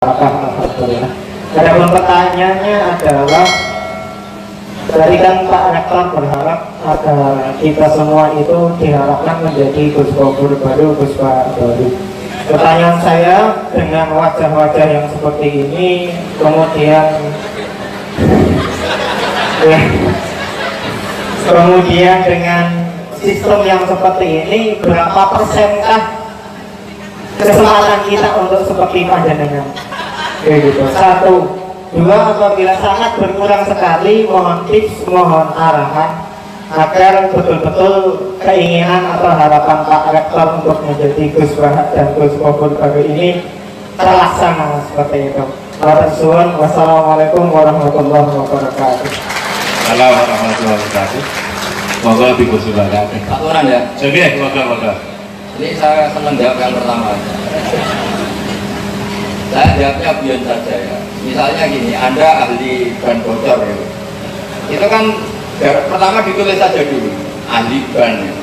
Alhamdulillah. Adapun pertanyaannya adalah, tadi kan Pak Rektor berharap agar kita semua itu diharapkan menjadi Gus Gobur baru, Gus Pak baru. Pertanyaan saya, dengan wajah-wajah yang seperti ini, kemudian dengan sistem yang seperti ini, berapa persenkah kesempatan kita untuk seperti panjenengan? Gitu. 1, 2, apabila sangat berkurang sekali, mohon tips, mohon arahan agar betul-betul keinginan atau harapan Pak Rektor untuk menjadi Gus Bahak dan Gus Gobur baru ini terlaksana seperti itu. Wassalamualaikum warahmatullahi wabarakatuh. Assalamualaikum warahmatullahi wabarakatuh. Moga dibersilakan. Aturan ya. Oke, moga. Ini saya senang jawab yang pertama. Saya jawabnya biar saja ya. Misalnya gini, Anda ahli ban bocor ya. Itu kan pertama ditulis saja dulu, ahli ban ya.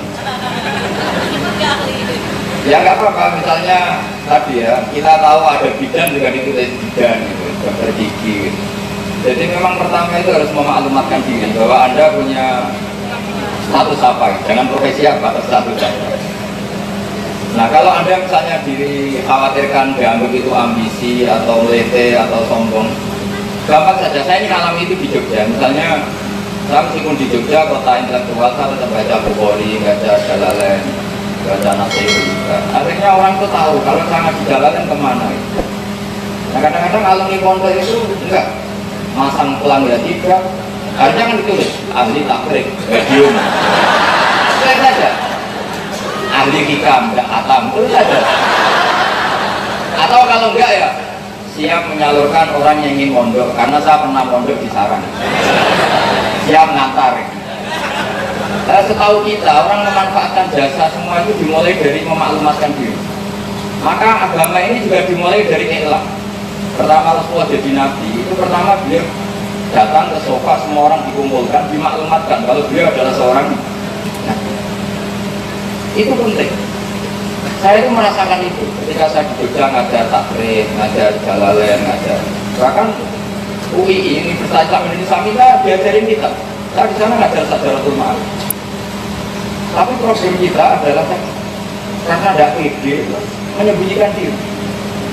Ya nggak apa-apa, misalnya tadi ya, kita tahu ada bidan juga ditulis bidan gitu, dokter gigi gitu. Jadi memang pertama itu harus memaklumatkan diri bahwa Anda punya status apa, jangan profesi apa, atau status apa. Nah kalau Anda misalnya dikhawatirkan dianggap itu ambisi atau lete atau sombong, gampang saja. Saya ini alami itu di Jogja. Misalnya saya meskipun di Jogja kota intelektual, saya tetap baca Bukhari, baca Jalalain, baca Nasir juga. Akhirnya orang itu tahu kalau saya ngaji Jalalain kemana. Nah kadang-kadang alumni pondok itu enggak masang pelang ya tidak. Harusnya kan ditulis ahli takrik, medium. Itu saja. Ahli hikam, enggak atam, itu saja. Atau kalau enggak ya siap menyalurkan orang yang ingin mondok, karena saya pernah mondok di sarang. Siap ngantar. Setahu kita orang memanfaatkan jasa semua itu dimulai dari memaklumatkan diri. Maka agama ini juga dimulai dari iklan. Pertama Rasulullah jadi nabi itu pertama beliau datang ke sofa, semua orang dikumpulkan, dimaklumatkan kalau beliau adalah seorang nabi. Itu penting. Saya itu merasakan itu ketika saya di Jogja ngajar takrib, ngajar Jalalain, ngajar bahkan UI Universitas Islam Indonesia kita diajarin kita. Saya di sana ngajar Sadaratul Ma'arif. Tapi problem kita adalah karena ada pede menyembunyikan diri.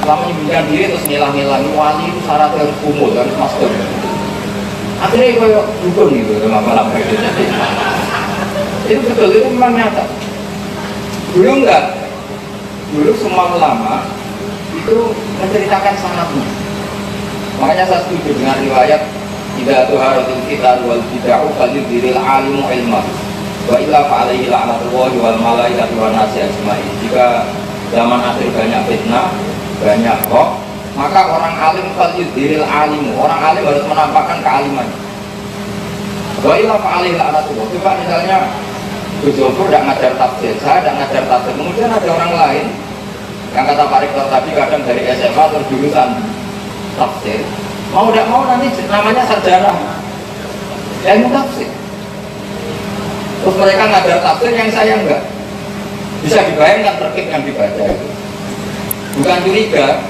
Kalau menyembunyikan diri terus ngilang-ngilangi wali itu syaratnya harus kumul, harus masker. Akhirnya kayak dukun gitu lama-lama itu. Itu betul, itu memang nyata. Dulu enggak, dulu semua ulama itu menceritakan sanatnya. Makanya saya setuju dengan riwayat tidak tuharatul kitab wal bid'ah fadil diril alimu ilmah wa illa fa'alaihi la'natullahi wal malaikati wan nasi ajma'in. Jika zaman akhir banyak fitnah, banyak kok, maka orang alim fadil diril alimu, orang alim harus menampakkan kealiman. Wa illa fa'alaihi la'natullahi. Coba misalnya Gus Gobur tidak ngajar tafsir, saya tidak ngajar tafsir. Kemudian ada orang lain yang kata Pak Rektor tadi kadang dari SMA atau jurusan tafsir, mau tidak mau nanti namanya sarjana ilmu tafsir. Terus mereka ngajar tafsir yang saya enggak. Bisa dibayangkan terkait yang dibaca itu. Bukan curiga,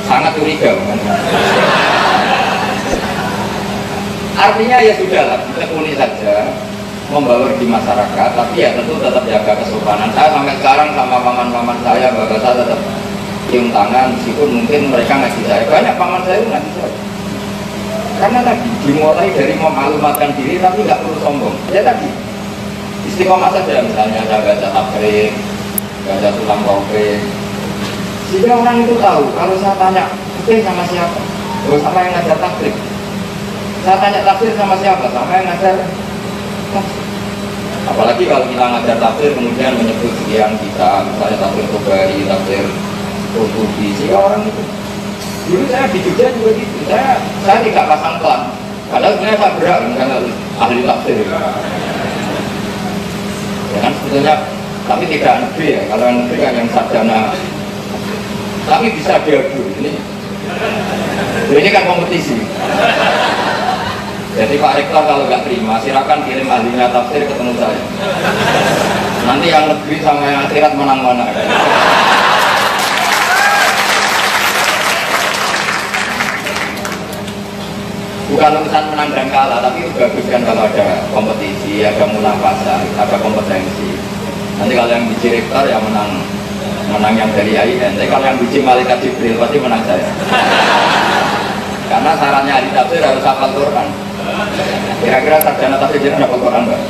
sangat curiga bukan? Artinya ya sudahlah, kita tekuni saja, membaur di masyarakat, tapi ya tentu tetap jaga kesopanan. Saya sampai sekarang sama paman-paman saya, bapak saya tetap cium tangan, meskipun mungkin mereka ngasih saya. Banyak paman saya ngasih saya. Karena tadi dimulai dari memaklumatkan diri, tapi nggak perlu sombong. Ya tadi istiqomah saja, misalnya saya baca takrib, baca tulang kopi, sehingga orang itu tahu. Kalau saya tanya, oke sama siapa? Oh, sama yang ngajar takrib. Saya tanya tafsir sama siapa? Sama yang ngajar. Apalagi kalau kita ngajar tafsir kemudian menyebut sekian kita, misalnya tafsir Tobari, tafsir Qurtubi, sehingga orang itu. Dulu saya di Jogja juga gitu, saya tidak pasang pelan, padahal sebenarnya saya berat, misalnya ahli tafsir. Ya kan sebetulnya, tapi tidak negeri ya, kalau negeri kan yang sarjana, tapi bisa diadu ini kan kompetisi. Jadi Pak Rektor kalau nggak terima, silakan kirim ahlinya tafsir ketemu saya. Nanti yang negeri sama yang akhirat menang mana? bukan urusan menang dan kalah, tapi itu bagus kan kalau ada kompetisi, ada munafasah, ada kompetensi. Nanti kalau yang biji rektor ya menang yang dari AIN, tapi kalau yang biji malaikat Jibril pasti menang saya. Karena syaratnya ahli tafsir harus hafal Quran. Kira-kira sarjana tafsir hafal Quran enggak?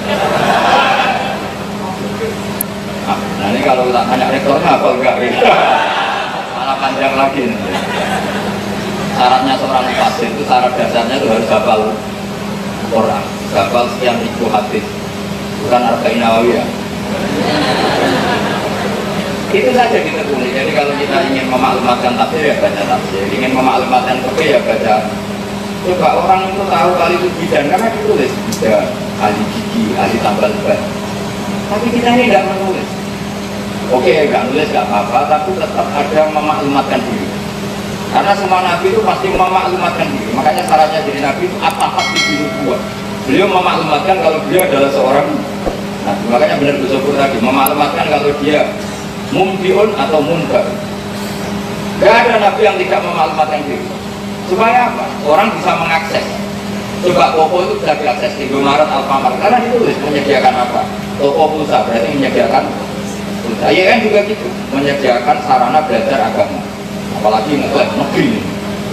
Nah ini kalau tak tanya rektornya hafal enggak? Malah panjang lagi nih. Syaratnya seorang mufassir itu syarat dasarnya itu harus hafal Quran, hafal sekian ribu hadis, bukan Arba'in Nawawiyah. Itu saja kita tulis. Jadi kalau kita ingin memaklumatkan tafsir ya baca tafsir, ingin memaklumatkan fikih ya baca. Coba orang itu tahu kali itu bidan karena ditulis bidan, ahli gigi, ahli tambal ban. Tapi kita ini tidak menulis. Oke, nggak nulis nggak apa-apa, tapi tetap ada memaklumatkan diri. Karena semua nabi itu pasti memaklumatkan diri. Makanya syaratnya jadi nabi itu apa-apa diri buat. Beliau memaklumatkan kalau beliau adalah seorang nabi. Makanya benar Gus Sobur tadi memaklumatkan kalau dia mumbiun atau munbar. Gak ada nabi yang tidak memaklumatkan diri. Supaya apa? Orang bisa mengakses. Coba toko itu bisa diakses di Indomaret, Alfamart. Karena ditulis menyediakan apa? Toko pulsa berarti menyediakan pulsa. Ya kan juga gitu, menyediakan sarana belajar agama. Apalagi negeri,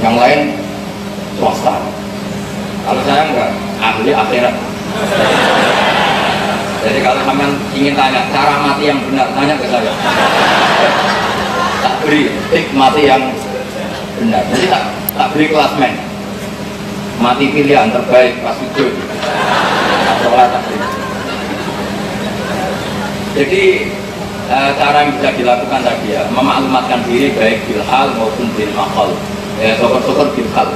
yang lain swasta. Kalau saya enggak, ahli akhirat. Jadi kalau kalian ingin tanya cara mati yang benar, tanya ke saya. Tak beri tik mati yang benar. Jadi tak beri klasmen. Mati pilihan terbaik pas sujud. Sholat tak beri. Jadi cara yang bisa dilakukan tadi ya, memaklumatkan diri baik bilhal maupun bil maqal. Syukur-syukur bilhal.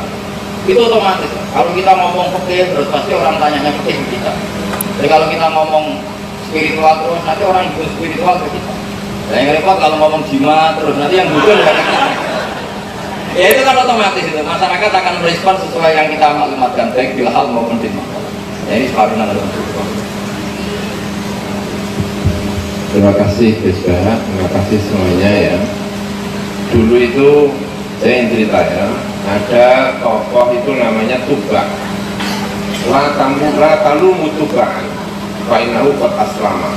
Itu otomatis. Kalau kita ngomong fikih terus pasti orang tanyanya fikih ke kita. Jadi kalau kita ngomong spiritual terus nanti orang juga spiritual ke kita. Nah, yang repot kalau ngomong jimat terus nanti yang butuh juga kita. Ya itu kan otomatis itu. Masyarakat akan merespon sesuai yang kita maklumatkan baik bilhal maupun bil maqal. Ya ini separuhnya dalam Terima kasih Gus Bara, terima kasih semuanya ya. Dulu itu saya yang cerita ya, ada tokoh itu namanya Tubak. La talu mutubaan, fainahu qad aslama.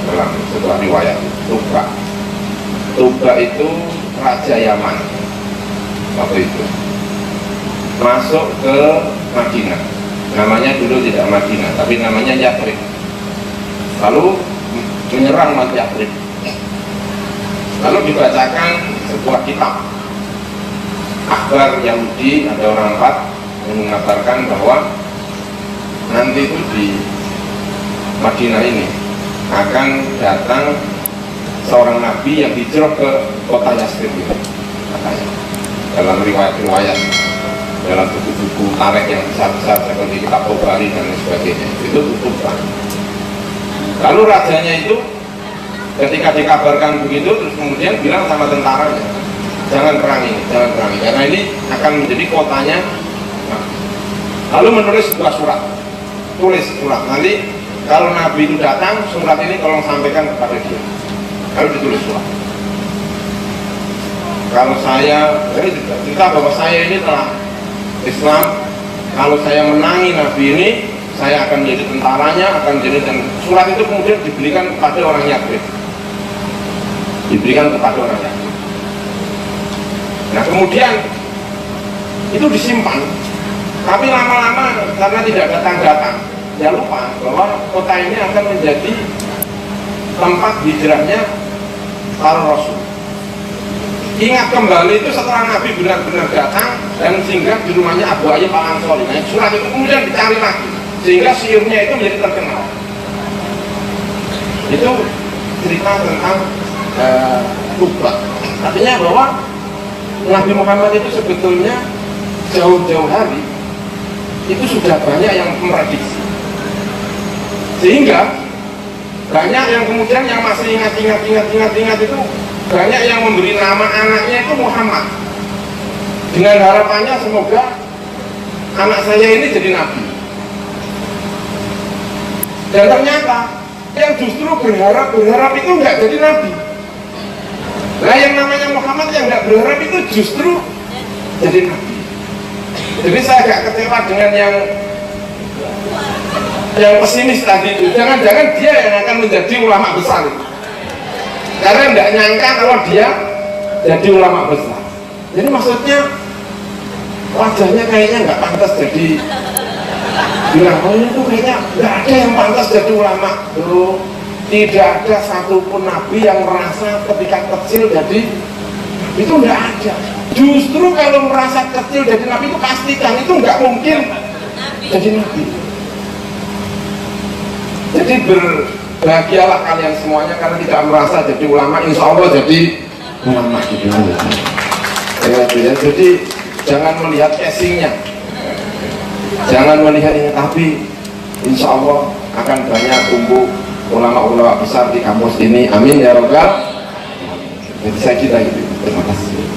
Dalam sebuah riwayat Tubak. Tubak itu Raja Yaman waktu itu masuk ke Madinah. Namanya dulu tidak Madinah, tapi namanya Yathrib. Lalu menyerang Yathrib. Lalu dibacakan sebuah kitab akhbar Yahudi, ada orang empat yang mengabarkan bahwa nanti itu di Madinah ini akan datang seorang nabi yang hijrah ke kota Yathrib ini, katanya dalam riwayat-riwayat, dalam buku-buku tarikh yang besar-besar seperti kitab Tobari dan lain sebagainya, itu tutupan. Lalu rajanya itu ketika dikabarkan begitu terus kemudian bilang sama tentaranya, jangan perangi, karena ini akan menjadi kotanya. Lalu menulis sebuah surat, tulis surat, nanti kalau Nabi itu datang, surat ini tolong sampaikan kepada dia. Lalu ditulis surat, kalau saya, jadi cerita bahwa saya ini telah Islam, kalau saya menangi Nabi ini saya akan menjadi tentaranya, akan menjadi, dan surat itu kemudian diberikan kepada orang Yathrib. Diberikan kepada orang Yathrib. Nah kemudian itu disimpan, tapi lama-lama karena tidak datang-datang, ya lupa bahwa kota ini akan menjadi tempat hijrahnya para Rasul. Ingat kembali itu setelah Nabi benar-benar datang dan singgah di rumahnya Abu Ayyub Al-Ansari. Nah, surat itu kemudian dicari lagi, sehingga syiurnya itu menjadi terkenal. Itu cerita tentang Tubak. Artinya bahwa Nabi Muhammad itu sebetulnya jauh-jauh hari itu sudah banyak yang memprediksi, sehingga banyak yang kemudian yang masih ingat itu banyak yang memberi nama anaknya itu Muhammad dengan harapannya semoga anak saya ini jadi nabi. Dan ternyata yang justru berharap itu nggak jadi nabi. Nah yang namanya Muhammad yang nggak berharap itu justru jadi nabi. Jadi saya agak kecewa dengan yang pesimis tadi itu. Jangan-jangan dia yang akan menjadi ulama besar, karena tidak nyangka kalau dia jadi ulama besar. Jadi maksudnya wajahnya kayaknya nggak pantas jadi bilang, oh itu kayaknya nggak ada yang pantas jadi ulama. Tuh, tidak ada satupun nabi yang merasa ketika kecil jadi nabi, itu nggak ada. Justru kalau merasa kecil jadi nabi itu pastikan itu nggak mungkin jadi nabi. Jadi berbahagialah kalian semuanya karena tidak merasa jadi ulama, insya Allah jadi ulama gitu ya. Jadi jangan melihat casingnya, jangan melihat ini, tapi insya Allah akan banyak tumbuh ulama-ulama besar di kampus ini. Amin ya robbal. Jadi saya kira gitu. Terima kasih.